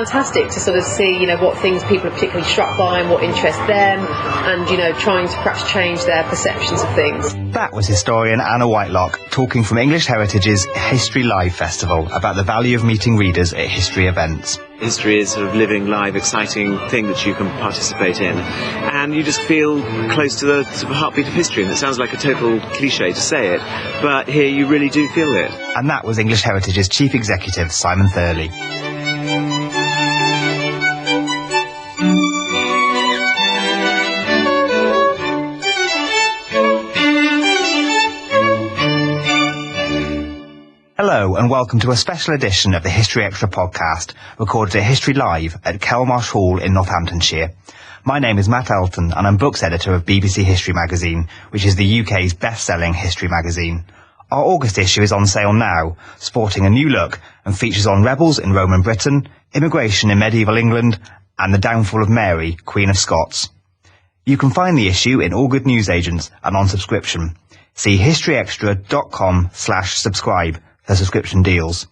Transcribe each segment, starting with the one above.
fantastic to sort of see, what things people are particularly struck by and what interests them, and, trying to perhaps change their perceptions of things. That was historian Anna Whitelock talking from English Heritage's History Live Festival about the value of meeting readers at history events. History is sort of living, live, exciting thing that you can participate in, and you just feel close to the sort of heartbeat of history. And it sounds like a total cliche to say it, but here you really do feel it. And that was English Heritage's Chief Executive, Simon Thurley. Hello and welcome to a special edition of the History Extra podcast, recorded at History Live at Kelmarsh Hall in Northamptonshire. My name is Matt Elton and I'm books editor of BBC History Magazine, which is the UK's best-selling history magazine. Our August issue is on sale now, sporting a new look and features on rebels in Roman Britain, immigration in medieval England and the downfall of Mary, Queen of Scots. You can find the issue in all good newsagents and on subscription. See historyextra.com/subscribe for subscription deals.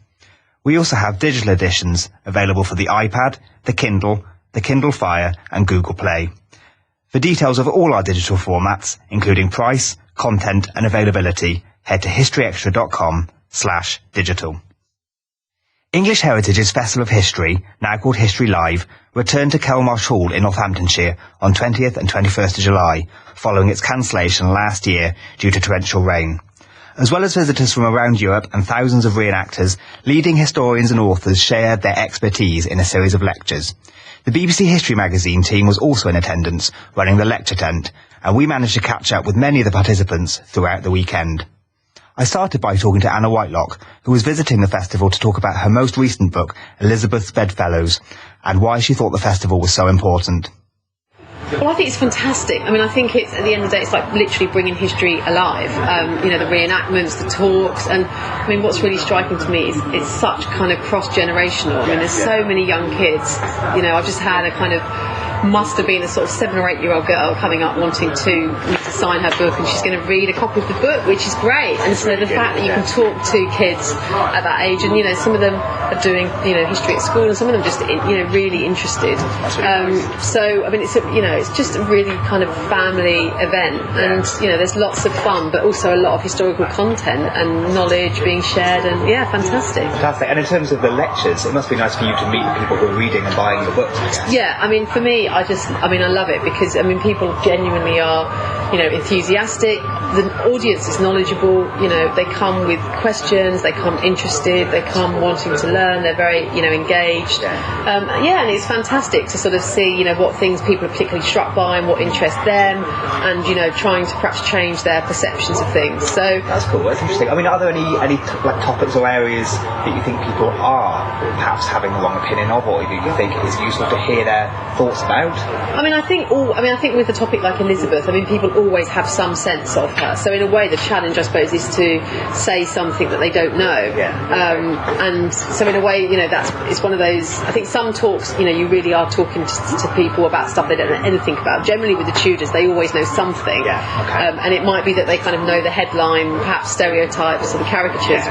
We also have digital editions available for the iPad, the Kindle Fire and Google Play. For details of all our digital formats, including price, content and availability, head to historyextra.com/digital. English Heritage's Festival of History, now called History Live, returned to Kelmarsh Hall in Northamptonshire on 20th and 21st of July, following its cancellation last year due to torrential rain. As well as visitors from around Europe and thousands of reenactors, leading historians and authors shared their expertise in a series of lectures. The BBC History Magazine team was also in attendance, running the lecture tent, and we managed to catch up with many of the participants throughout the weekend. I started by talking to Anna Whitelock, who was visiting the festival to talk about her most recent book, Elizabeth's Bedfellows, and why she thought the festival was so important. Well, I think it's fantastic. I mean, I think it's, at the end of the day, it's like literally bringing history alive. The reenactments, the talks, and I mean, what's really striking to me is it's such kind of cross-generational. I mean, there's so many young kids. I've just had a kind of, must have been a sort of 7 or 8 year old girl coming up wanting to sign her book, and she's going to read a copy of the book, which is great. And so the fact that you can talk to kids at that age, and some of them are doing history at school, and some of them just really interested. So I mean, it's just a really kind of family event, and there's lots of fun, but also a lot of historical content and knowledge being shared, and fantastic. And in terms of the lectures, it must be nice for you to meet the people who are reading and buying the books. Yeah, I mean, for me, I love it because people genuinely are enthusiastic. The audience is knowledgeable. They come with questions, they come interested, they come wanting to learn, they're very engaged. And it's fantastic to sort of see what things people are particularly struck by and what interests them, and trying to perhaps change their perceptions of things. So that's cool. That's interesting. I mean, are there any topics or areas that you think people are perhaps having the wrong opinion of, or you think is useful to hear their thoughts about? I think with a topic like Elizabeth, people always have some sense of her. So in a way, the challenge, I suppose, is to say something that they don't know. And so in a way, it's one of those. I think some talks, you really are talking to people about stuff they don't know anything about. Generally, with the Tudors, they always know something. And it might be that they kind of know the headline, perhaps stereotypes or the caricatures.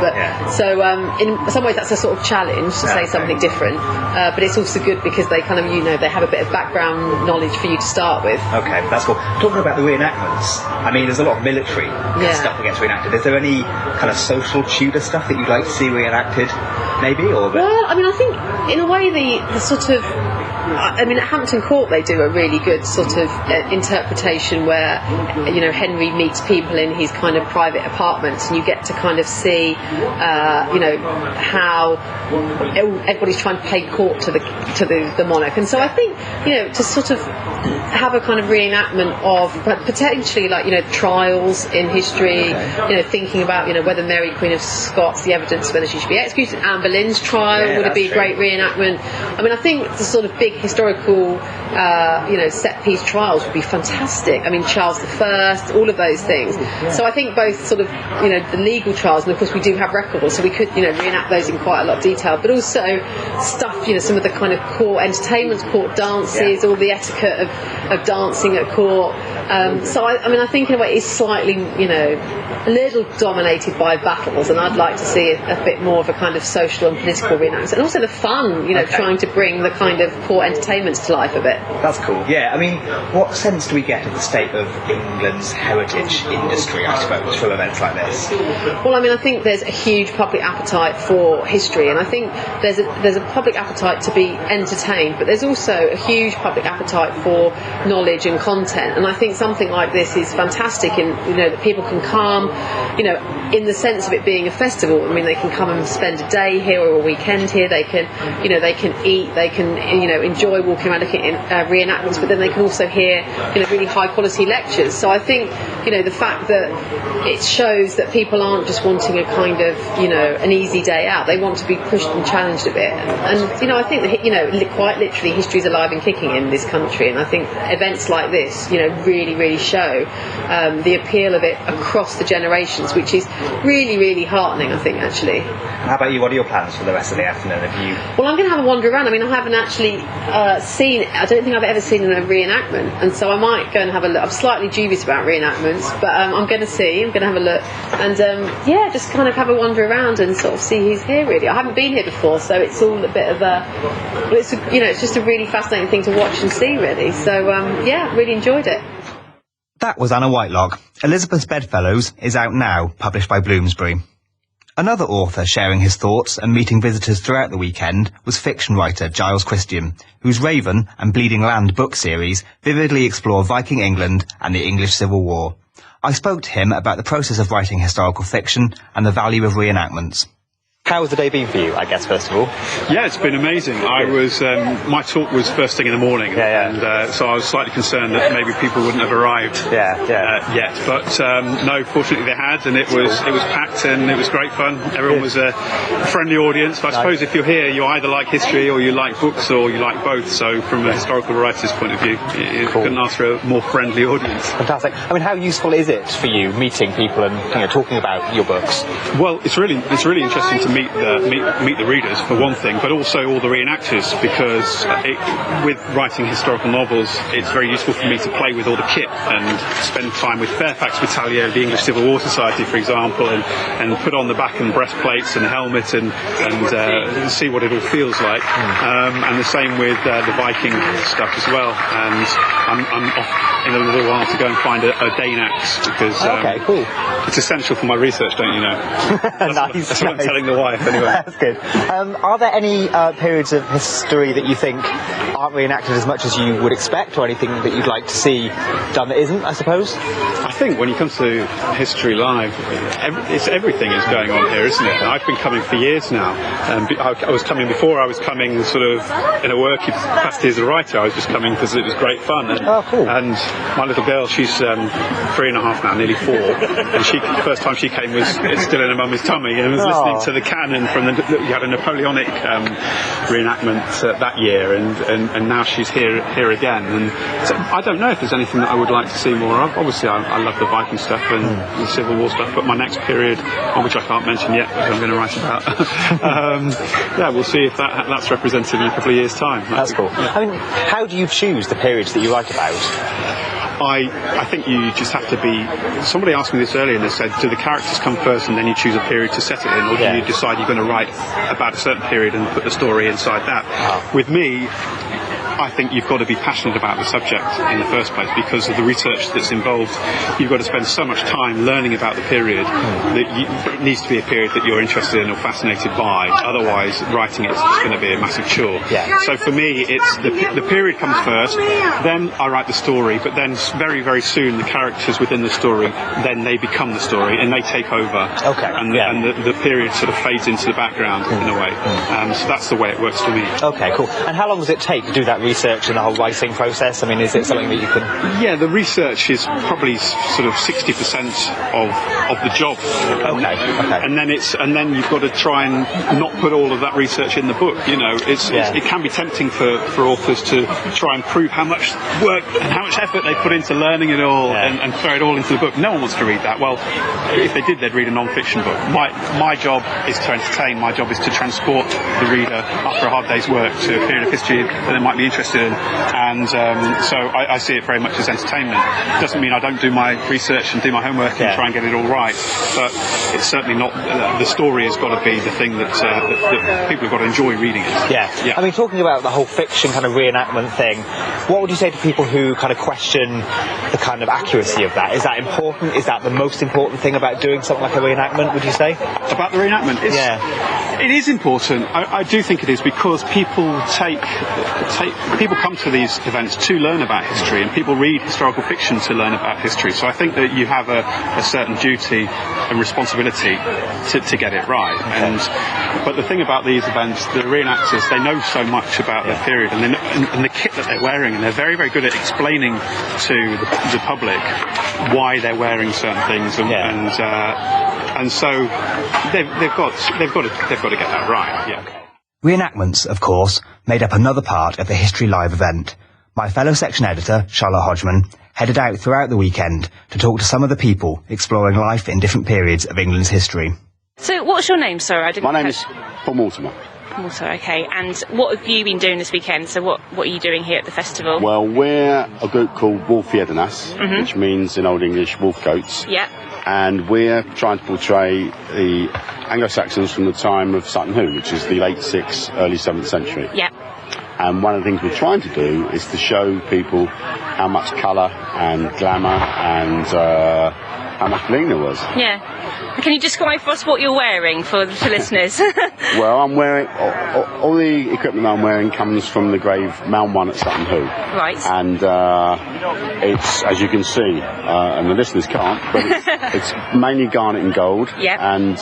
So in some ways, that's a sort of challenge to say something different. But it's also good because they kind of they have a bit of background knowledge for you to start with. Okay, that's cool. Talking about the reenactments, there's a lot of military stuff that gets reenacted. Is there any kind of social Tudor stuff that you'd like to see reenacted, maybe? Well, I think in a way the sort of at Hampton Court they do a really good sort of interpretation where Henry meets people in his kind of private apartments, and you get to kind of see how everybody's trying to pay court to the monarch. And so I think to sort of have a kind of reenactment of potentially trials in history, thinking about whether Mary Queen of Scots, the evidence whether she should be executed, Anne Boleyn's trial would it be a great reenactment. I think the sort of big historical set piece trials would be fantastic. Charles I, all of those things. So I think both sort of the legal trials, and of course we do have records, so we could reenact those in quite a lot of detail, but also stuff some of the kind of court entertainments, court dances, all the etiquette of dancing at court. So I think in a way it's slightly a little dominated by battles, and I'd like to see a bit more of a kind of social and political reenactment, and also the fun, trying to bring the kind of core entertainments to life a bit. That's cool. Yeah, I mean, what sense do we get of the state of England's heritage industry, I suppose, from events like this? Well, I mean, I think there's a huge public appetite for history, and I think there's a public appetite to be entertained, but there's also a huge public appetite for knowledge and content, and I think something like this is fantastic in, that people can come, in the sense of it being a festival. I mean, they can come and spend a day here or a weekend here, they can eat, they can, enjoy walking around looking at reenactments, but then they can also hear, really high quality lectures. So I think, the fact that it shows that people aren't just wanting a kind of, an easy day out, they want to be pushed and challenged a bit. And, I think that, quite literally, history's alive and kicking in this country, and I think events like this, really, really show the appeal of it across the generations, which is really, really heartening, I think, actually. How about you? What are your plans for the rest of the afternoon? Well, I'm going to have a wander around. I mean, I haven't actually I don't think I've ever seen a reenactment, and so I might go and have a look. I'm slightly dubious about reenactments, but I'm going to have a look, and just kind of have a wander around and sort of see who's here, really. I haven't been here before, so it's all a bit of it's just a really fascinating thing to watch and see, really. So, really enjoyed it. That was Anna Whitelock. Elizabeth's Bedfellows is out now, published by Bloomsbury. Another author sharing his thoughts and meeting visitors throughout the weekend was fiction writer Giles Christian, whose Raven and Bleeding Land book series vividly explore Viking England and the English Civil War. I spoke to him about the process of writing historical fiction and the value of reenactments. How has the day been for you, I guess, first of all? Yeah, it's been amazing. I was my talk was first thing in the morning, and so I was slightly concerned that maybe people wouldn't have arrived yet. But no, fortunately they had, and it was packed and it was great fun. Everyone was a friendly audience. But I suppose if you're here, you either like history or you like books or you like both. So from a historical writer's point of view, you couldn't ask for a more friendly audience. Fantastic. I mean, how useful is it for you meeting people and talking about your books? Well, it's really interesting to meet the readers, for one thing, but also all the reenactors, because with writing historical novels, it's very useful for me to play with all the kit and spend time with Fairfax Battalion, the English Civil War Society, for example, and put on the back and breastplates and helmet and see what it all feels like. And the same with the Viking stuff as well. And I'm off in a little while to go and find a Dane axe, because it's essential for my research, don't you know? That's what I'm telling the wife, anyway. That's good. Are there any periods of history that you think aren't reenacted as much as you would expect, or anything that you'd like to see done that isn't, I suppose? I think when it comes to History Live, everything is going on here, isn't it? I've been coming for years now. I was coming before I was coming sort of in a working capacity as a writer. I was just coming because it was great fun. And my little girl, she's 3.5 now, nearly 4, and the first time she came was still in her mummy's tummy, and was listening to the canon from you had a Napoleonic reenactment that year, and now she's here again. And so I don't know if there's anything that I would like to see more of. Obviously, I love the Viking stuff and the Civil War stuff, but my next period, on which I can't mention yet, which I'm going to write about, we'll see if that's represented in a couple of years' time. That's cool. Yeah. I mean, how do you choose the periods that you write about? I think you just have to be... Somebody asked me this earlier, and they said, do the characters come first and then you choose a period to set it in, or do you decide you're going to write about a certain period and put the story inside that? With me, I think you've got to be passionate about the subject in the first place, because of the research that's involved. You've got to spend so much time learning about the period that it needs to be a period that you're interested in or fascinated by. Otherwise, writing it's just going to be a massive chore. So for me, it's the period comes first, then I write the story, but then very, very soon the characters within the story, then they become the story and they take over. And the period sort of fades into the background in a way. So that's the way it works for me. Okay, cool. And how long does it take to do that research and the whole writing process? I mean, is it something that you can... Yeah, the research is probably sort of 60% of the job. And then you've got to try and not put all of that research in the book. You know, it can be tempting for authors to try and prove how much work and how much effort they put into learning it all and throw it all into the book. No one wants to read that. Well, if they did, they'd read a non-fiction book. My job is to entertain. My job is to transport the reader after a hard day's work to a period of history that they might be interested interested in, and so I see it very much as entertainment. It doesn't mean I don't do my research and do my homework and try and get it all right, but it's certainly not. The story has got to be the thing that people have got to enjoy reading it. Yeah. I mean, talking about the whole fiction kind of reenactment thing, what would you say to people who kind of question the kind of accuracy of that? Is that important? Is that the most important thing about doing something like a reenactment, would you say? About the reenactment? It is important. I do think it is, because people come to these events to learn about history, and people read historical fiction to learn about history. So I think that you have a certain duty and responsibility to get it right. But the thing about these events, the reenactors, they know so much about the period, and the kit that they're wearing, and they're very, very good at explaining to the public why they're wearing certain things, and so they've got to get that right. Yeah. Reenactments, of course, made up another part of the History Live event. My fellow section editor, Charlotte Hodgman, headed out throughout the weekend to talk to some of the people exploring life in different periods of England's history. So, what's your name, sir? My name is Paul Mortimer. Mortimer, okay. And what have you been doing this weekend? So, what are you doing here at the festival? Well, we're a group called Wolfiedenas, which means in Old English wolf coats. Yeah. And we're trying to portray the Anglo-Saxons from the time of Sutton Hoo, which is the late 6th, early 7th century. Yeah. And one of the things we're trying to do is to show people how much colour and glamour and how much bling there was. Yeah. Can you describe for us what you're wearing for listeners? Well, I'm wearing... All the equipment I'm wearing comes from the grave Mound 1 at Sutton Hoo. Right. And it's, as you can see, and the listeners can't, but it's mainly garnet and gold. Yep. And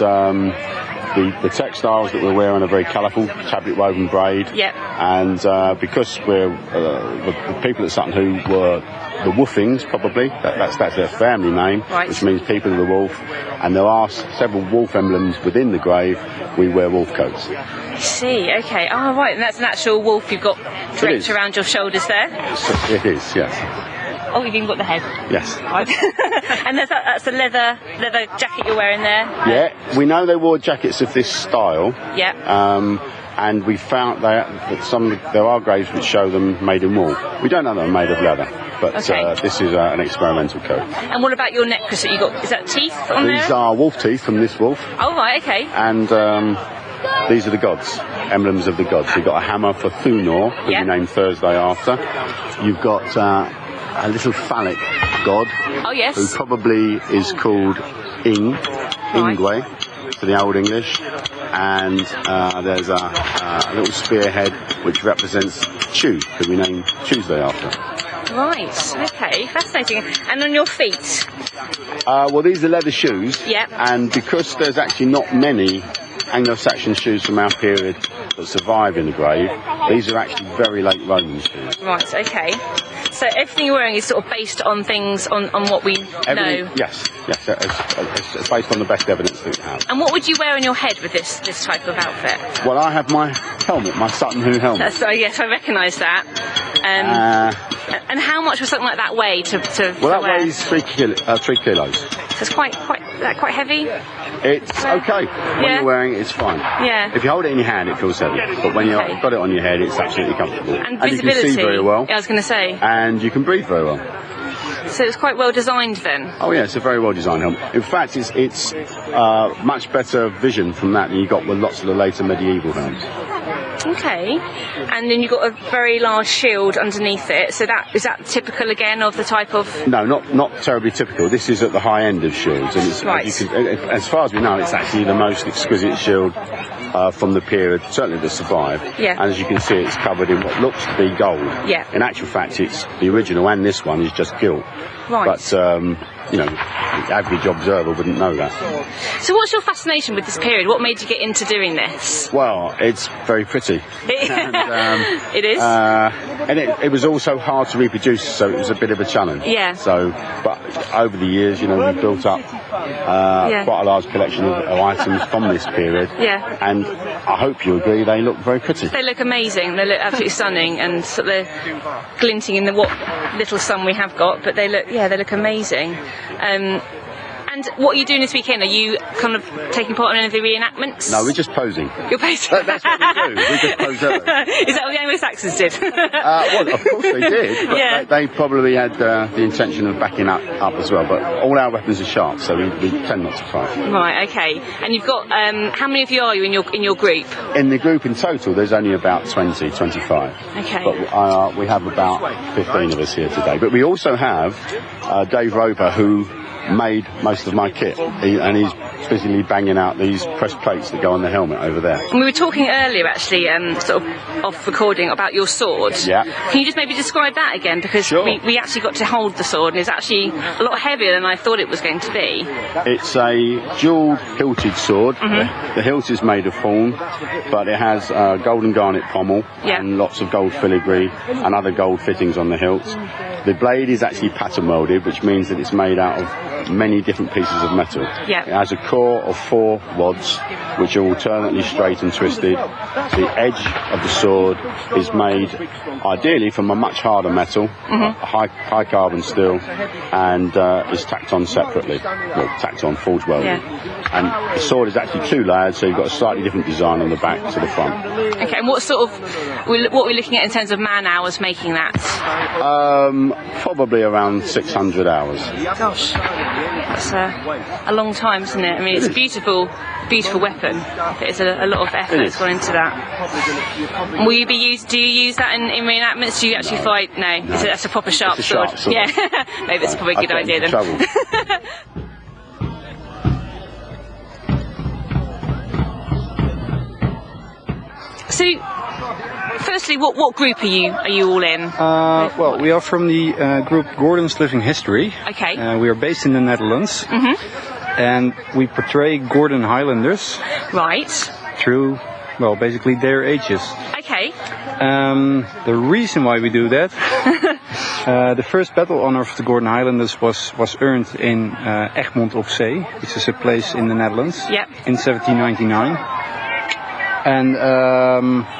the textiles that we're wearing are very colourful, tablet woven braid. Yep. And because we're the people at Sutton Hoo were the Woofings, probably that's their family name, right. Which means people of the wolf. And there are several wolf emblems within the grave. We wear wolf coats. I see. Okay. Oh, right. And that's an actual wolf you've got draped around your shoulders there. It is. Yes. Oh, you've even got the head. Yes. Right. And that's a leather jacket you're wearing there. Yeah. We know they wore jackets of this style. Yeah. And we found that there are graves which show them made in wool. We don't know that they're made of leather, but this is an experimental coat. And what about your necklace that you got? Is that teeth on there? These are wolf teeth from this wolf. Oh, right, okay. And these are the gods, emblems of the gods. You've got a hammer for Thunor, who we named Thursday after. You've got a little phallic god, who probably is called Ingwe, to the Old English. And there's a little spearhead which represents Chew, who we named Tuesday after. Right, okay, fascinating. And on your feet? Well, these are leather shoes. Yep. And because there's actually not many Anglo-Saxon shoes from our period that survive in the grave, these are actually very late Roman shoes. Right, okay. So everything you're wearing is sort of based on things, on what we know? Yes, it's based on the best evidence that we have. And what would you wear on your head with this type of outfit? Well, I have my helmet, my Sutton Hoo helmet. Yes, I recognise that. And how much would something like that weigh to Well, that wear? weighs 3 kilos. So it's quite heavy? It's okay. When you're wearing it, it's fine. Yeah. If you hold it in your hand, it feels heavy. But when you've got it on your head, it's absolutely comfortable. And you visibility. can see very well. I was going to say. And you can breathe very well. So it's quite well designed then? Oh yeah, it's a very well designed helmet. In fact, it's much better vision from that than you got with lots of the later medieval helmets. Okay, and then you've got a very large shield underneath it. So is that typical again of the type of? No, not terribly typical. This is at the high end of shields, and it's, right. As far as we know, it's actually the most exquisite shield from the period, certainly that survived. Yeah. And as you can see, it's covered in what looks to be gold. Yeah. In actual fact, it's the original, and this one is just gilt. Right. But the average observer wouldn't know that. So what's your fascination with this period? What made you get into doing this? Well, it's very pretty. And, it is. And it was also hard to reproduce, so it was a bit of a challenge. Yeah. So, but over the years, we built up quite a large collection of items from this period. Yeah. And I hope you agree, they look very pretty. They look amazing. They look absolutely stunning, and they're glinting in the what little sun we have got. But they look amazing. And And what are you doing this weekend? Are you kind of taking part in any of the reenactments? No, we're just posing. You're posing? That's what we do. We just pose early. Is that what the Anglo-Saxons did? Well, of course they did, but yeah. they probably had the intention of backing up as well. But all our weapons are sharp, so we tend not to fight. Right, okay. And you've got, how many of you are you in your group? In the group in total, there's only about 20, 25. Okay. But we have about 15 of us here today. But we also have Dave Roper, who made most of my kit, and he's busily banging out these press plates that go on the helmet over there. And we were talking earlier, actually, sort of off recording, about your sword. Yeah. Can you just maybe describe that again? Because sure. we actually got to hold the sword, and it's actually a lot heavier than I thought it was going to be. It's a dual hilted sword. The hilt is made of horn, but it has golden garnet pommel and lots of gold filigree and other gold fittings on the hilt. The blade is actually pattern welded, which means that it's made out of many different pieces of metal. Yeah. It has a core of 4 rods, which are alternately straight and twisted. The edge of the sword is made ideally from a much harder metal, high carbon steel, and is tacked on separately. Well, tacked on, forge welded. Yeah. And the sword is actually 2 layered, so you've got a slightly different design on the back to the front. Okay, and what sort of, what we're looking at in terms of man hours making that? Probably around 600 hours. Gosh, that's a long time, isn't it? I mean, it's a beautiful weapon. There's a lot of effort that's gone into that. Will you do you use that in reenactments? Do you actually fight? No. That's a proper sharp sword. Yeah, maybe it's probably a good idea then. So, firstly, what group are you all in? Well, we are from the group Gordon's Living History. Okay. We are based in the Netherlands. And we portray Gordon Highlanders. Right. Through, well, basically their ages. Okay. The reason why we do that, the first battle honor of the Gordon Highlanders was earned in Egmond op Zee, which is a place in the Netherlands, in 1799. And,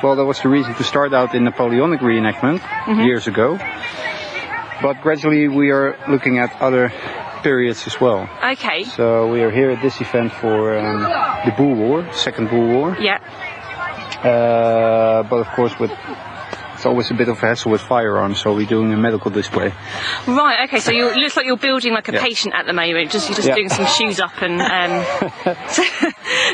well, that was the reason to start out in Napoleonic reenactment years ago. But gradually we are looking at other periods as well. Okay. So we are here at this event for the Boer War, Second Boer War. Yeah. But of course it's always a bit of a hassle with firearms, so we're doing a medical display. Right, okay, so it looks like you're building like a patient at the moment, you're just doing some shoes up and...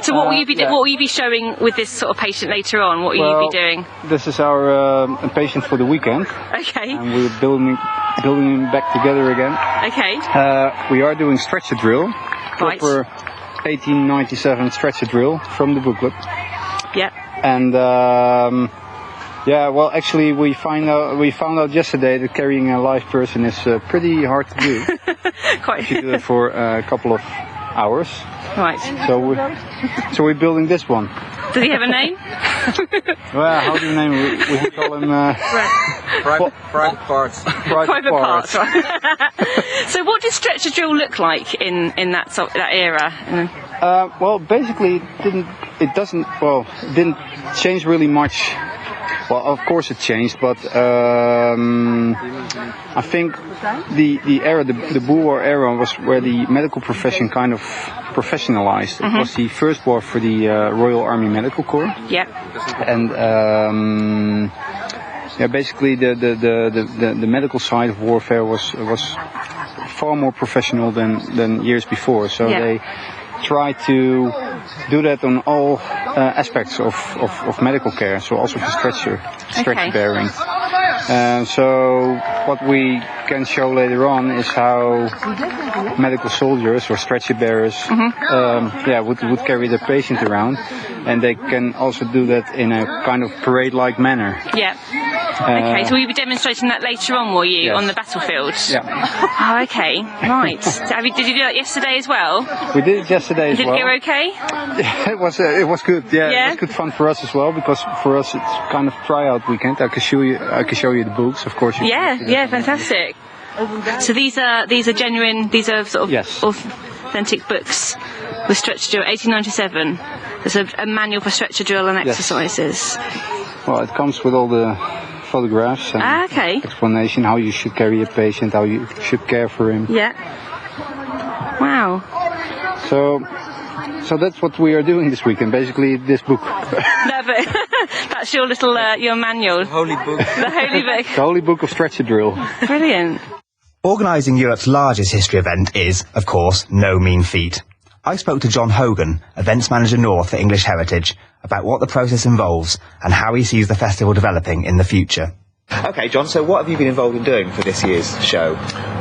So what will you be showing with this sort of patient later on? What will you be doing? This is our patient for the weekend. Okay. And we're building him back together again. Okay. We are doing stretcher drill. Right. Proper 1897 stretcher drill from the booklet. Yeah. And yeah, well, actually, we found out yesterday that carrying a live person is pretty hard to do. Quite. You do it for a couple of hours. Right. So we're building this one. Does he have a name? Well, how do you name him? We call him private parts. Private parts. Right. So, what does stretcher drill look like in that era? Well, basically, it didn't change really much. Well, of course it changed, but I think the era, the Boer War era, was where the medical profession kind of professionalized. It was the first war for the Royal Army Medical Corps. Yeah. And yeah, basically the medical side of warfare was far more professional than years before. So they try to do that on all aspects of medical care, so also for stretcher bearing. So what we can show later on is how medical soldiers or stretcher bearers would carry the patient around, and they can also do that in a kind of parade-like manner. Yeah. Okay, so will you be demonstrating that later on, will you, on the battlefield? Yeah. Oh, okay, right. So did you do that yesterday as well? We did it yesterday as well. Did it go okay? Yeah, it was good. Yeah, it was good fun for us as well, because for us it's kind of tryout weekend. I can show you the books, of course. Yeah, fantastic. So these are genuine. These are sort of authentic books with stretcher drill. 1897. There's a manual for stretcher drill and exercises. Well, it comes with all the photographs and explanation how you should carry a patient, how you should care for him. Yeah. Wow. So that's what we are doing this weekend, basically this book. That's your little, your manual. Holy book. The holy book. The holy book of stretcher drill. Brilliant. Organising Europe's largest history event is, of course, no mean feat. I spoke to John Hogan, Events Manager North for English Heritage, about what the process involves and how he sees the festival developing in the future. OK, John, so what have you been involved in doing for this year's show?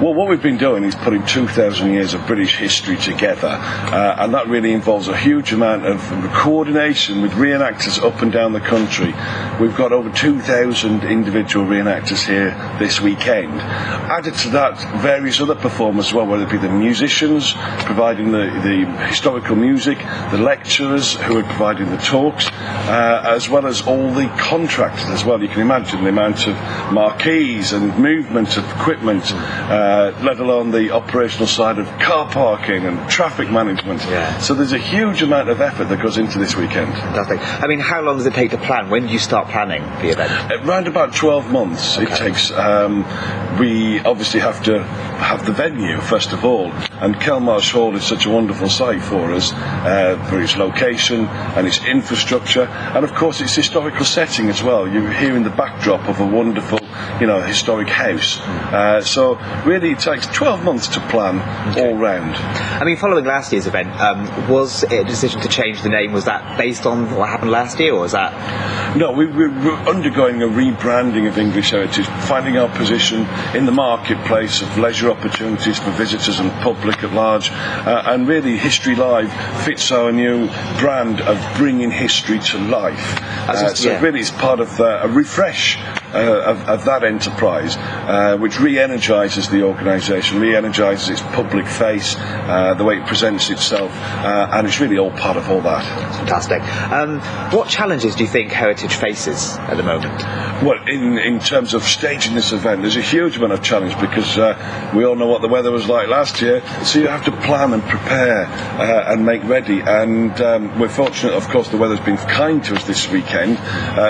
Well, what we've been doing is putting 2,000 years of British history together, and that really involves a huge amount of coordination with reenactors up and down the country. We've got over 2,000 individual reenactors here this weekend. Added to that, various other performers as well, whether it be the musicians providing the historical music, the lecturers who are providing the talks, as well as all the contractors as well. You can imagine the amount of marquees and movement of equipment, let alone the operational side of car parking and traffic management. Yeah. So there's a huge amount of effort that goes into this weekend. Fantastic. I mean, how long does it take to plan? When do you start planning the event? Around about 12 months it takes. We obviously have to have the venue first of all, and Kelmarsh Hall is such a wonderful site for us, for its location and its infrastructure, and of course its historical setting as well. You're here in the backdrop of a wonderful, historic house. So really it takes 12 months to plan all round. I mean, following last year's event, was it a decision to change the name? Was that based on what happened last year, or was that... No, we're undergoing a rebranding of English Heritage, finding our position in the marketplace of leisure opportunities for visitors and public at large, and really History Live fits our new brand of bringing history to life. Really it's part of a refresh of that enterprise, which re-energises the organisation, re-energises its public face, the way it presents itself, and it's really all part of all that. Fantastic. What challenges do you think Heritage faces at the moment? Well, in terms of staging this event, there's a huge amount of challenge because we all know what the weather was like last year, so you have to plan and prepare and make ready, and we're fortunate, of course, the weather's been kind to us this weekend.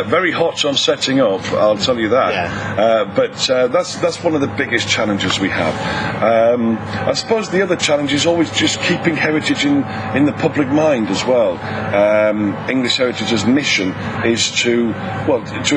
Very hot on setting up, I'll tell you that. Yeah. But that's one of the biggest challenges we have. I suppose the other challenge is always just keeping heritage in the public mind as well. English Heritage's mission is to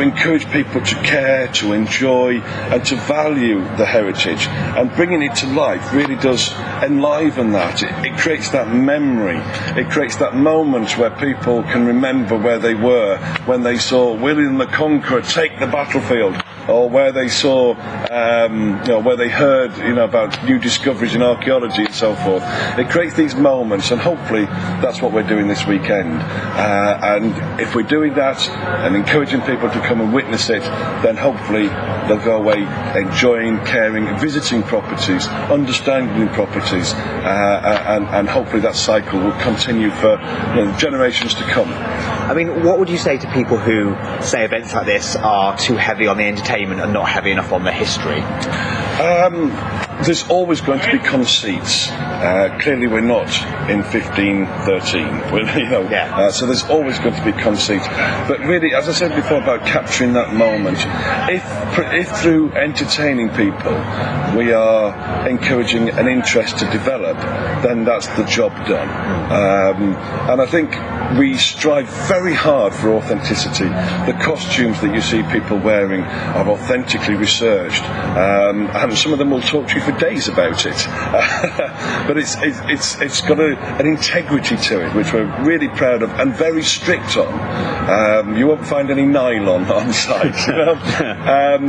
encourage people to care, to enjoy, and to value the heritage. And bringing it to life really does enliven that. It creates that memory. It creates that moment where people can remember where they were when they saw William the Conqueror take the battlefield, or where they saw, where they heard, about new discoveries in archaeology and so forth. It creates these moments, and hopefully that's what we're doing this weekend. And if we're doing that and encouraging people to come and witness it, then hopefully they'll go away enjoying, caring, visiting properties, understanding properties, and hopefully that cycle will continue for generations to come. I mean, what would you say to people who say events like this are too heavy on the entertainment and not heavy enough on the history? There's always going to be conceits. Clearly we're not in 1513, so there's always going to be conceits. But really, as I said before about capturing that moment, if through entertaining people we are encouraging an interest to develop, then that's the job done. And I think we strive very hard for authenticity. The costumes that you see people wearing are authentically researched, and some of them will talk to you for days about it. But it's got an integrity to it, which we're really proud of and very strict on. You won't find any nylon on site.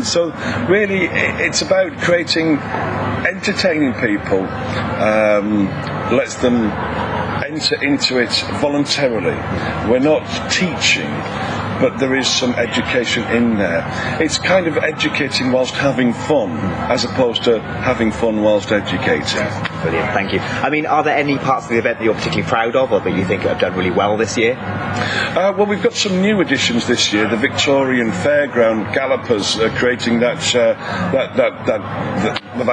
So really, it's about entertaining people, lets them enter into it voluntarily. We're not teaching, but there is some education in there. It's kind of educating whilst having fun, as opposed to having fun whilst educating. Brilliant, thank you. I mean, are there any parts of the event that you're particularly proud of, or that you think have done really well this year? Well, we've got some new additions this year. The Victorian Fairground Gallopers creating that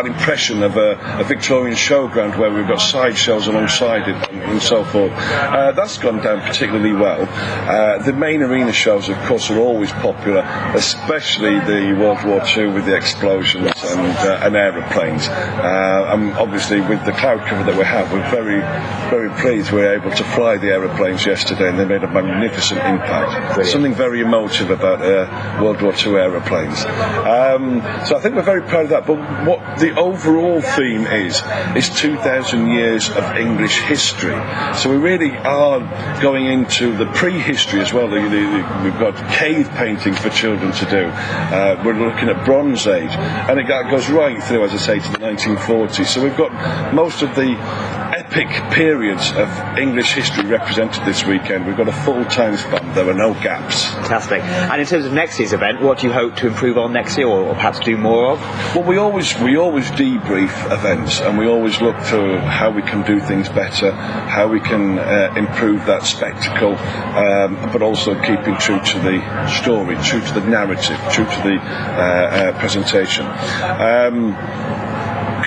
impression of a Victorian showground where we've got side shows alongside it and so forth. That's gone down particularly well. The main arena shows, of course, are always popular, especially the World War II with the explosions and aeroplanes. And obviously, with the cloud cover that we have, we're very, very pleased we were able to fly the aeroplanes yesterday, and they made a magnificent impact. Brilliant. Something very emotive about World War II aeroplanes. So I think we're very proud of that. But what the overall theme is 2,000 years of English history. So we really are going into the prehistory as well. We've got cave painting for children to do. We're looking at Bronze Age, and it goes right through, as I say, to the 1940s. So we've got most of the epic periods of English history represented this weekend. We've got a full time span. There are no gaps. Fantastic. And in terms of next year's event, what do you hope to improve on next year, or perhaps do more of? Well, we always debrief events, and we always look to how we can do things better, how we can improve that spectacle, but also keeping true to the story, true to the narrative, true to the presentation.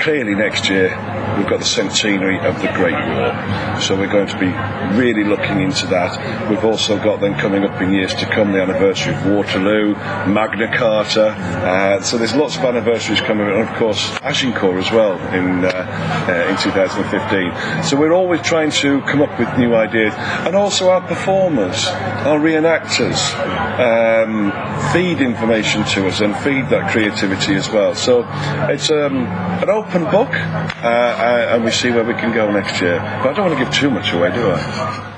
Clearly next year we've got the centenary of the Great War, so we're going to be really looking into that. We've also got then coming up in years to come the anniversary of Waterloo, Magna Carta, so there's lots of anniversaries coming, and of course Agincourt as well in 2015. So we're always trying to come up with new ideas, and also our performers, our reenactors, feed information to us and feed that creativity as well. So it's an open book, and we see where we can go next year. But I don't want to give too much away, do I?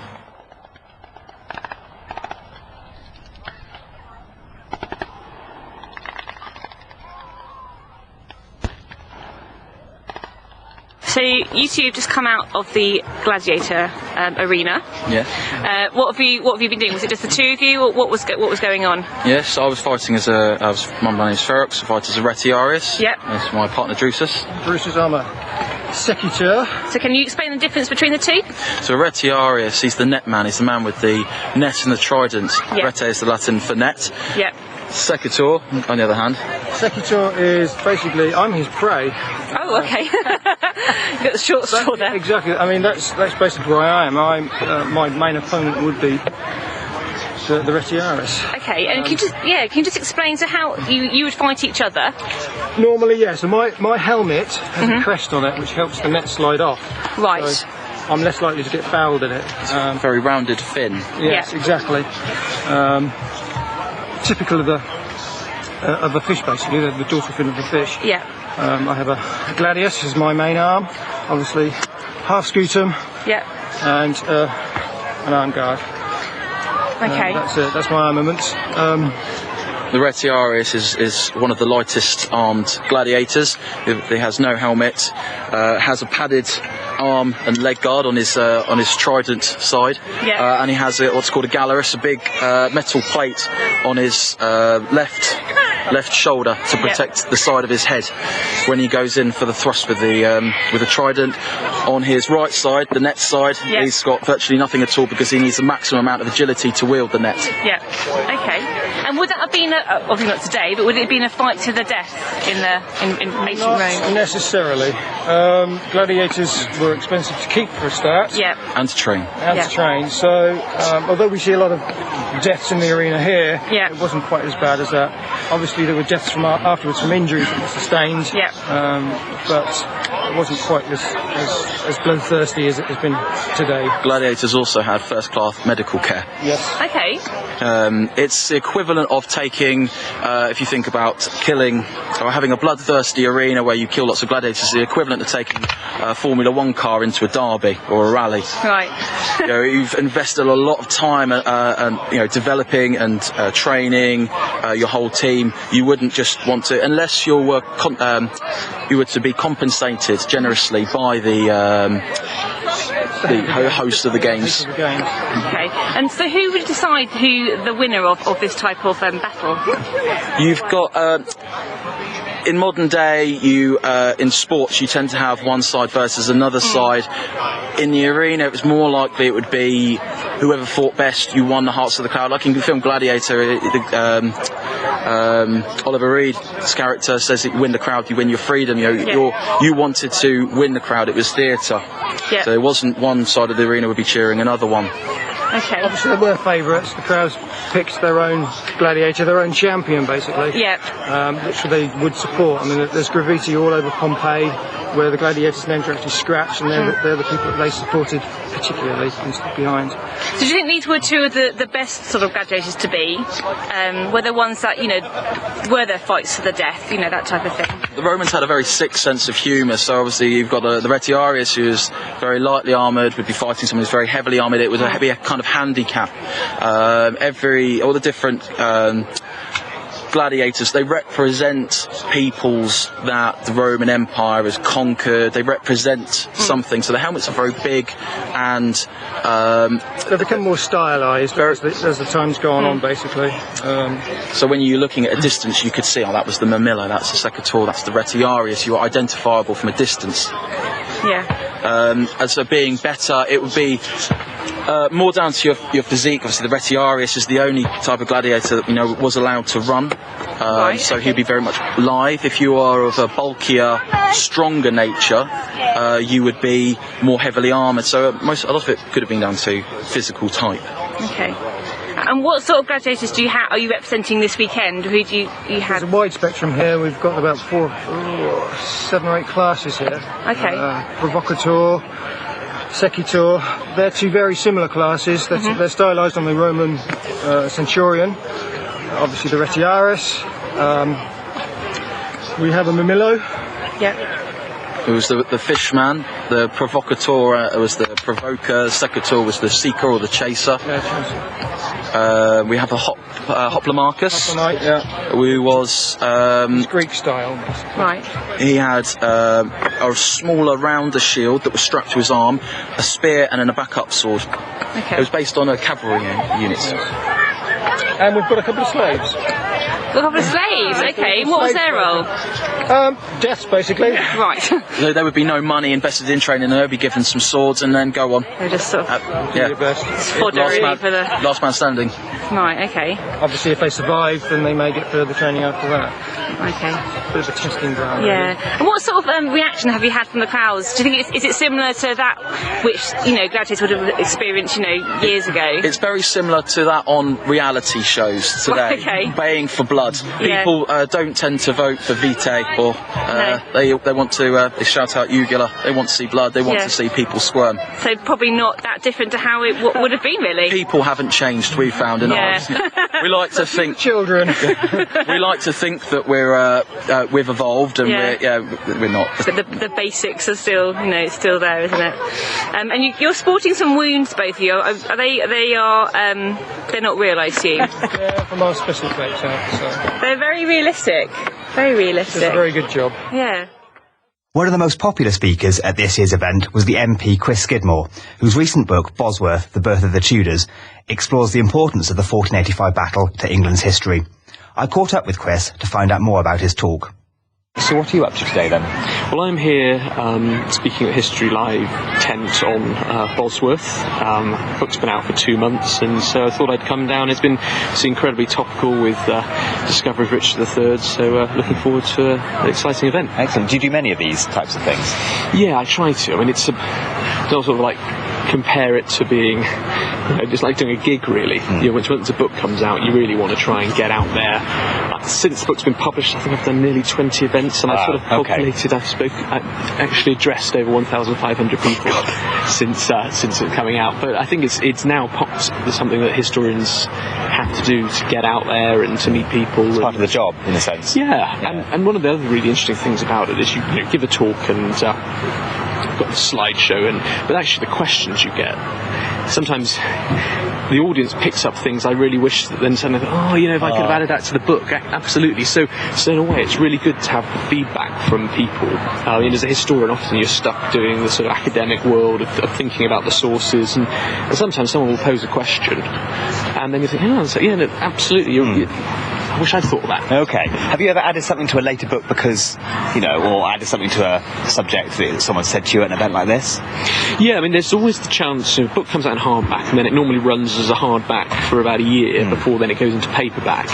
So you two have just come out of the gladiator arena. Yeah. What have you been doing? Was it just the two of you, or what was going on? Yes, I was fighting my name's Ferox. I fight as a Retiarius. Yep. That's my partner Drusus. Drusus, I'm a Secutor. So can you explain the difference between the two? So Retiarius, he's the net man. He's the man with the net and the trident. Yep. Rete is the Latin for net. Yep. Secutor, on the other hand. Secutor is basically, I'm his prey. Oh, okay. You got the short straw there. Exactly. I mean, that's basically where I am. My main opponent would be the Retiarius. Okay, and can you just explain to how you would fight each other? Normally, yeah. So my helmet has a crest on it, which helps the net slide off. Right. So I'm less likely to get fouled in it. Very rounded fin. Yes, yeah. Exactly. Typical of a fish, basically, the dorsal fin of a fish. Yeah. I have a gladius as my main arm, obviously half scutum. Yeah. And an arm guard. Okay. That's my armaments. The Retiarius is one of the lightest armed gladiators. He has no helmet, has a padded arm and leg guard on his trident side, yeah. And he has what's called a gallerus, a big metal plate on his left shoulder to protect the side of his head when he goes in for the thrust with the trident. On his right side, the net side, he's got virtually nothing at all because he needs the maximum amount of agility to wield the net. Yeah. Okay. And would that have been obviously not today, but would it have been a fight to the death in ancient Rome? Not necessarily. Gladiators were expensive to keep for a start. Yeah. And to train. To train. So although we see a lot of deaths in the arena here, it wasn't quite as bad as that. Obviously there were deaths afterwards from injuries that were sustained. Yeah. But it wasn't quite as bloodthirsty as it has been today. Gladiators also had first-class medical care. Yes. Okay. It's the equivalent of taking, if you think about killing or having a bloodthirsty arena where you kill lots of gladiators, the equivalent of taking a Formula 1 car into a derby or a rally. Right. You've invested a lot of time and developing and training your whole team. You wouldn't just want to, unless you were to be compensated generously by the host of the games. Okay. And so who would decide who the winner of this type of battle? You've got in modern day, you in sports you tend to have one side versus another side. In the arena, it was more likely it would be whoever fought best. You won the hearts of the crowd. Like in the film Gladiator, Oliver Reed's character says that you win the crowd, you win your freedom. You wanted to win the crowd. It was theatre. Yeah. So it wasn't one side of the arena would be cheering another one. Okay. Obviously, there were favourites. The crowds picked their own gladiator, their own champion, basically. Yeah. Which they would support. I mean, there's graffiti all over Pompeii, where the gladiators' names are actually scratched, and they're the people that they supported particularly and stood behind. So do you think these were two of the best sort of gladiators to be? Were the ones that, were there fights to the death, that type of thing? The Romans had a very sick sense of humour, so obviously you've got the Retiarius, who was very lightly armoured, would be fighting someone who's very heavily armoured. It would be a kind of handicap. All the different gladiators, they represent peoples that the Roman Empire has conquered. They represent something. So the helmets are very big, and they've become more stylised as the time's gone on, basically. So when you're looking at a distance, you could see, that was the Mamilla, that's the Secator, that's the Retiarius. You are identifiable from a distance. Yeah. As for being better, it would be more down to your physique. Obviously, the Retiarius is the only type of gladiator that was allowed to run. So he'd be very much live. If you are of a bulkier, stronger nature, you would be more heavily armoured. So a lot of it could have been down to physical type. Okay. And what sort of gladiators are you representing this weekend? Who do you have? There's a wide spectrum here. We've got about 7 or 8 classes here. Okay. Provocator, Secutor. They're two very similar classes. They're stylised on the Roman centurion. Obviously the Retiarius. We have a Mamillo. Yeah. It was the fishman. The Provocator was the provoker. Secutor was the seeker or the chaser. We have a Hoplomachus. Hoplomite, yeah. Who was Greek style. Right. He had a smaller, rounder shield that was strapped to his arm, a spear, and then a backup sword. Okay. It was based on a cavalry unit. And we've got a couple of slaves. A couple of slaves, okay. What was their role? Deaths, basically. Right. So there would be no money invested in training. They would be given some swords and then go on. They just sort of last man standing. Right, okay. Obviously, if they survive, then they may get further training after that. Okay. Bit of a testing ground. Yeah. Really. And what sort of reaction have you had from the crowds? Do you think is it similar to that which gladiators would have experienced years ago? It's very similar to that on reality shows today. Okay. Baying for blood. People don't tend to vote for Vitae, or they want to they shout out Ugula. They want to see blood. They want to see people squirm. So probably not that different to how it would have been, really. People haven't changed. We've found in ours. We like to think children. We like to think that we've evolved, and we're not. But the basics are still still there, isn't it? And you're sporting some wounds, both of you. Are they're not real, I assume. Yeah, from our special effects out. So. They're very realistic. Very realistic. It's a very good job. Yeah. One of the most popular speakers at this year's event was the MP Chris Skidmore, whose recent book, Bosworth, The Birth of the Tudors, explores the importance of the 1485 battle to England's history. I caught up with Chris to find out more about his talk. So what are you up to today then? Well, I'm here speaking at History Live tent on Bosworth. The book's been out for 2 months, and so I thought I'd come down. It's incredibly topical with discovery of Richard III, so looking forward to an exciting event. Excellent. Do you do many of these types of things? Yeah, I try to. I mean, it's sort of like compare it to being just like doing a gig, really. Once a book comes out, you really want to try and get out there. Since the book's been published, I think I've done nearly 20 events, and I've sort of calculated I've actually addressed over 1,500 people since it coming out. But I think it's now something that historians have to do, to get out there and to meet people. It's part of the job, in a sense. Yeah. And one of the other really interesting things about it is you give a talk and got the slideshow, but actually the questions you get, sometimes the audience picks up things I really wish that then suddenly, if I could have added that to the book. Absolutely. So in a way, it's really good to have the feedback from people. As a historian, often you're stuck doing the sort of academic world of thinking about the sources, and sometimes someone will pose a question, and then you think, absolutely. I wish I'd thought of that. Okay. Have you ever added something to a later book because, or added something to a subject that someone said to you at an event like this? Yeah, I mean, there's always the chance, a book comes out in hardback, and then it normally runs as a hardback for about a year before then it goes into paperback.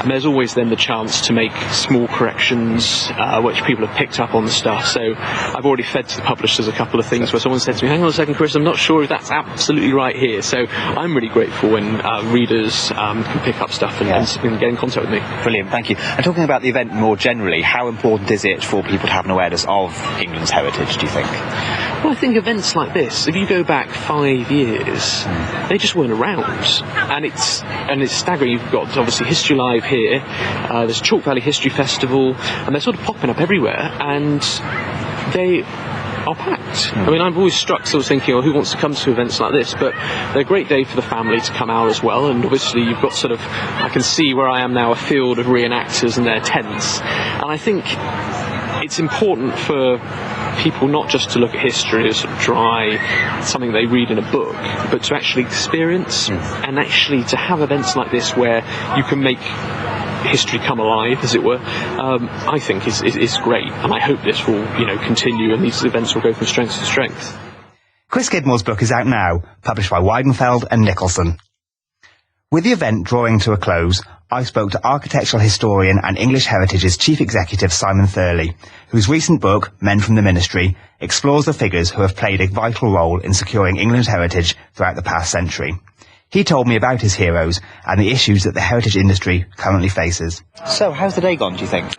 And there's always then the chance to make small corrections, which people have picked up on the stuff. So I've already fed to the publishers a couple of things where someone said to me, hang on a second, Chris, I'm not sure if that's absolutely right here. So I'm really grateful when readers can pick up stuff and get in contact with me. Brilliant, thank you. And talking about the event more generally, how important is it for people to have an awareness of England's heritage, do you think? Well, I think events like this, if you go back 5 years, they just weren't around. And it's staggering. You've got obviously History Live here, there's Chalk Valley History Festival, and they're sort of popping up everywhere, and they are packed. I mean, I'm always struck sort of thinking, who wants to come to events like this? But they're a great day for the family to come out as well, and obviously you've got sort of, I can see where I am now, a field of reenactors and their tents, and I think it's important for people not just to look at history as sort of dry, something they read in a book, but to actually experience and actually to have events like this where you can make history come alive, as it were, I think is great, and I hope this will continue and these events will go from strength to strength. Chris Skidmore's book is out now, published by Weidenfeld and Nicholson. With the event drawing to a close, I spoke to architectural historian and English Heritage's chief executive Simon Thurley, whose recent book, Men from the Ministry, explores the figures who have played a vital role in securing England's heritage throughout the past century. He told me about his heroes and the issues that the heritage industry currently faces. So, how's the day gone, do you think?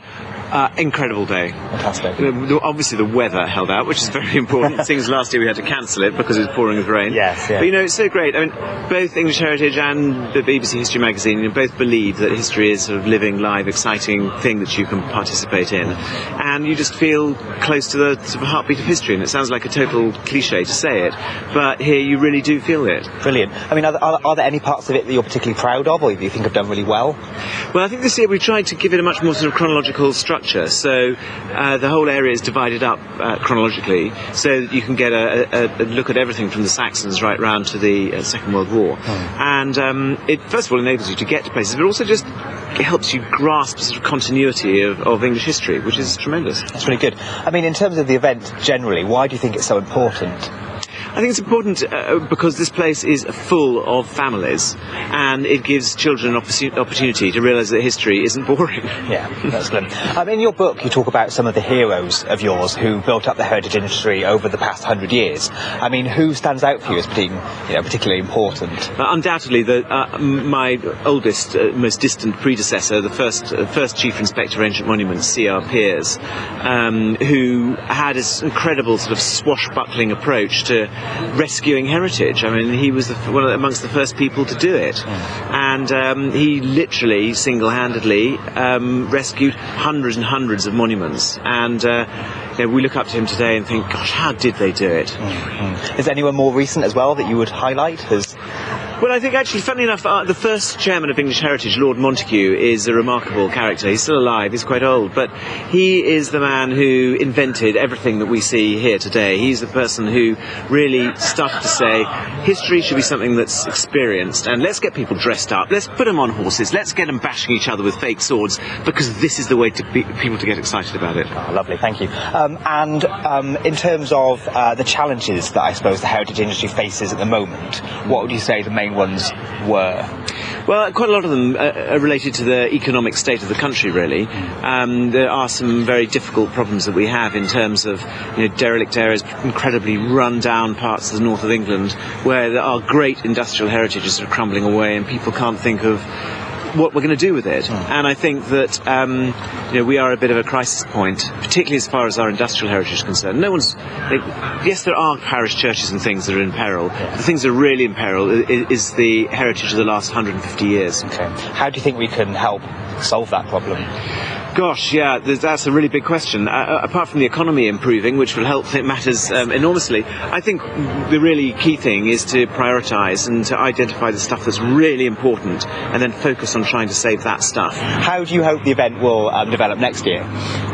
Incredible day. Fantastic. Obviously the weather held out, which is very important. Things last year we had to cancel it because it was pouring with rain. Yes, yeah. But it's so great. I mean, both English Heritage and the BBC History magazine both believe that history is sort of living, live, exciting thing that you can participate in. And you just feel close to the sort of heartbeat of history. And it sounds like a total cliche to say it, but here you really do feel it. Brilliant. I mean, are there any parts of it that you're particularly proud of, or you think have done really well? Well, I think this year we tried to give it a much more sort of chronological structure. So the whole area is divided up chronologically, so that you can get a look at everything from the Saxons right round to the Second World War. And it first of all enables you to get to places, but also just it helps you grasp sort of continuity of English history, which is tremendous. That's really good. I mean, in terms of the event generally, why do you think it's so important? I think it's important because this place is full of families, and it gives children an opportunity to realise that history isn't boring. Yeah, excellent. In your book, you talk about some of the heroes of yours who built up the heritage industry over the past 100 years. I mean, who stands out for you as being, particularly important? Undoubtedly, my oldest, most distant predecessor, the first Chief Inspector of Ancient Monuments, C.R. Pears, who had this incredible sort of swashbuckling approach to rescuing heritage. I mean, he was amongst the first people to do it, and he literally single-handedly rescued hundreds and hundreds of monuments, and we look up to him today and think, gosh, how did they do it? Is there anyone more recent as well that you would highlight as... Well, I think actually, funnily enough, the first chairman of English Heritage, Lord Montague, is a remarkable character. He's still alive, he's quite old, but he is the man who invented everything that we see here today. He's the person who really started to say, history should be something that's experienced, and let's get people dressed up, let's put them on horses, let's get them bashing each other with fake swords, because this is the way to people to get excited about it. Oh, lovely, thank you. And in terms of the challenges that I suppose the heritage industry faces at the moment, what would you say the main ones were? Well, quite a lot of them are related to the economic state of the country, really. There are some very difficult problems that we have in terms of derelict areas, incredibly run-down parts of the north of England, where there are great industrial heritages that are crumbling away, and people can't think of what we're going to do with it. And I think that we are a bit of a crisis point, particularly as far as our industrial heritage is concerned. Yes, there are parish churches and things that are in peril. The things that are really in peril is the heritage of the last 150 years. Okay. How do you think we can help solve that problem? Gosh, yeah, that's a really big question. Apart from the economy improving, which will help matters enormously, I think the really key thing is to prioritise and to identify the stuff that's really important and then focus on trying to save that stuff. How do you hope the event will develop next year?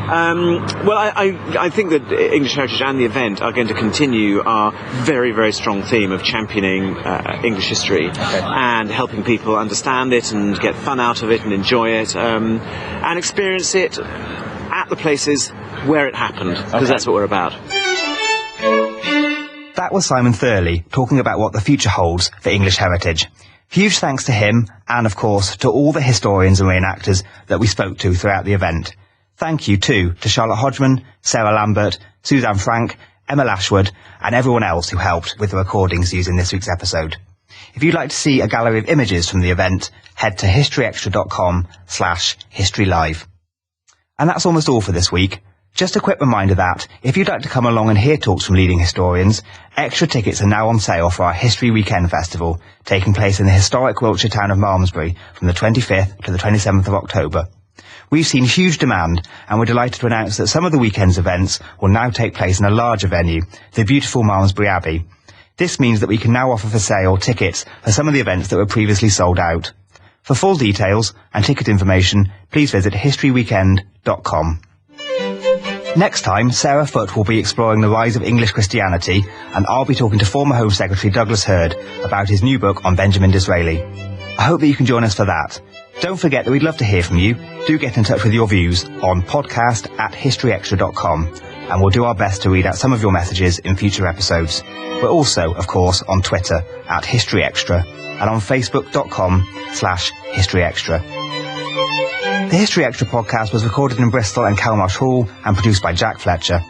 Well, I think that English Heritage and the event are going to continue our very, very strong theme of championing English history and helping people understand it and get fun out of it and enjoy it and experience it at the places where it happened, because that's what we're about. That was Simon Thurley talking about what the future holds for English heritage. Huge thanks to him and, of course, to all the historians and reenactors that we spoke to throughout the event. Thank you, too, to Charlotte Hodgman, Sarah Lambert, Suzanne Frank, Emma Lashwood, and everyone else who helped with the recordings used in this week's episode. If you'd like to see a gallery of images from the event, head to historyextra.com/historylive. And that's almost all for this week. Just a quick reminder that, if you'd like to come along and hear talks from leading historians, extra tickets are now on sale for our History Weekend Festival, taking place in the historic Wiltshire town of Malmesbury from the 25th to the 27th of October. We've seen huge demand, and we're delighted to announce that some of the weekend's events will now take place in a larger venue, the beautiful Malmesbury Abbey. This means that we can now offer for sale tickets for some of the events that were previously sold out. For full details and ticket information, please visit historyweekend.com. Next time, Sarah Foote will be exploring the rise of English Christianity, and I'll be talking to former Home Secretary Douglas Hurd about his new book on Benjamin Disraeli. I hope that you can join us for that. Don't forget that we'd love to hear from you. Do get in touch with your views on podcast@historyextra.com, and we'll do our best to read out some of your messages in future episodes. We're also, of course, on Twitter @historyextra and on facebook.com/historyextra. The History Extra podcast was recorded in Bristol and Kelmarsh Hall and produced by Jack Fletcher.